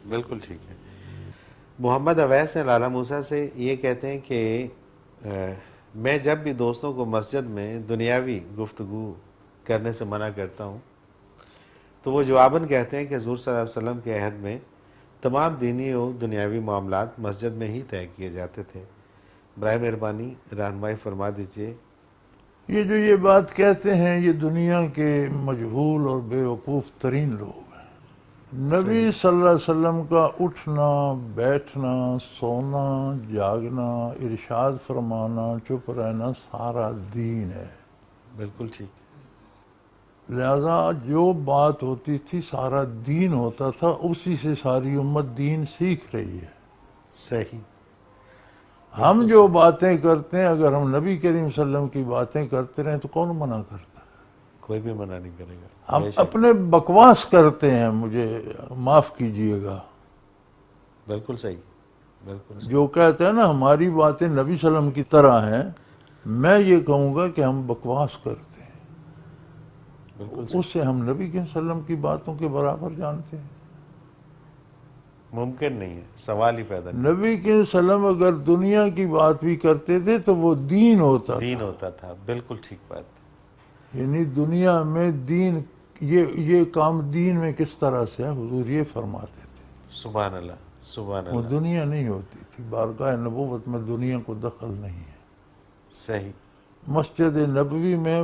بالکل ٹھیک ہے. محمد اویس ہیں لالا موسیٰ سے، یہ کہتے ہیں کہ میں جب بھی دوستوں کو مسجد میں دنیاوی گفتگو کرنے سے منع کرتا ہوں تو وہ جواباً کہتے ہیں کہ حضور صلی اللہ علیہ وسلم کے عہد میں تمام دینی و دنیاوی معاملات مسجد میں ہی طے کیے جاتے تھے. برائے مہربانی رہنمائی فرما دیجئے. یہ بات کہتے ہیں یہ دنیا کے مجہول اور بے وقوف ترین لوگ ہیں. نبی صلی اللہ علیہ وسلم کا اٹھنا بیٹھنا سونا جاگنا ارشاد فرمانا چپ رہنا سارا دین ہے. بالکل ٹھیک. لہذا جو بات ہوتی تھی سارا دین ہوتا تھا، اسی سے ساری امت دین سیکھ رہی ہے. صحیح. ہم جو باتیں کرتے ہیں، اگر ہم نبی کریم صلی اللہ علیہ وسلم کی باتیں کرتے رہیں تو کون منع کرتا؟ کوئی بھی منع نہیں کرے گا. ہم اپنے بکواس کرتے ہیں، مجھے معاف کیجئے گا. بالکل صحیح. بالکل صحیح. جو کہتے ہیں نا ہماری باتیں نبی صلی اللہ علیہ وسلم کی طرح ہیں، میں یہ کہوں گا کہ ہم بکواس کرتے ہیں. بالکل اس سے ہم نبی کریم صلی اللہ علیہ وسلم کی باتوں کے برابر جانتے ہیں. ممکن نہیں ہے، سوال ہی پیدا نہیں. نبی کریم صلی اللہ علیہ وسلم اگر دنیا کی بات بھی کرتے تھے تو وہ دین ہوتا دین تھا. ہوتا تھا. بالکل ٹھیک بات. یعنی دنیا میں دین، یہ کام دین میں کس طرح سے ہے، حضور یہ فرماتے تھے. سبحان اللہ. سبحان وہ اللہ. دنیا نہیں ہوتی تھی. بارگاہ نبوت میں دنیا کو دخل نہیں ہے. صحیح. مسجد نبوی میں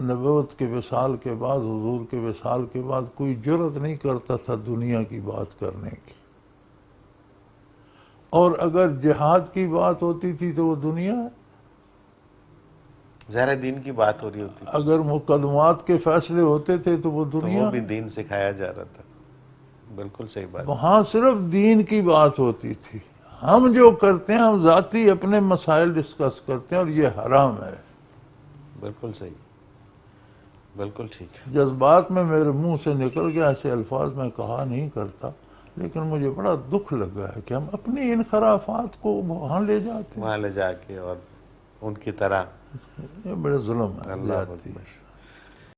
نبوت کے وصال کے بعد، حضور کے وصال کے بعد کوئی جرأت نہیں کرتا تھا دنیا کی بات کرنے کی. اور اگر جہاد کی بات ہوتی تھی تو وہ دنیا ہے. ظاہر دین کی بات ہو رہی ہوتی تھی اگر مقدمات کے فیصلے ہوتے تھے تو وہ تو دنیا وہ بھی ہے. دین سکھایا جا رہا تھا. بالکل صحیح بات. وہاں صرف دین کی بات ہوتی تھی. ہم جو کرتے ہیں ہم ذاتی اپنے مسائل ڈسکس کرتے ہیں اور یہ حرام ہے. بالکل صحیح. بالکل ٹھیک. جذبات میں میرے منہ سے نکل گیا، ایسے الفاظ میں کہا نہیں کرتا، لیکن مجھے بڑا دکھ لگا ہے کہ ہم اپنی انخرافات کو وہاں لے جاتے ہیں. وہاں لے جا کے اور ان کی طرح. یہ بڑے ظلم ہے. اللہ اکبر.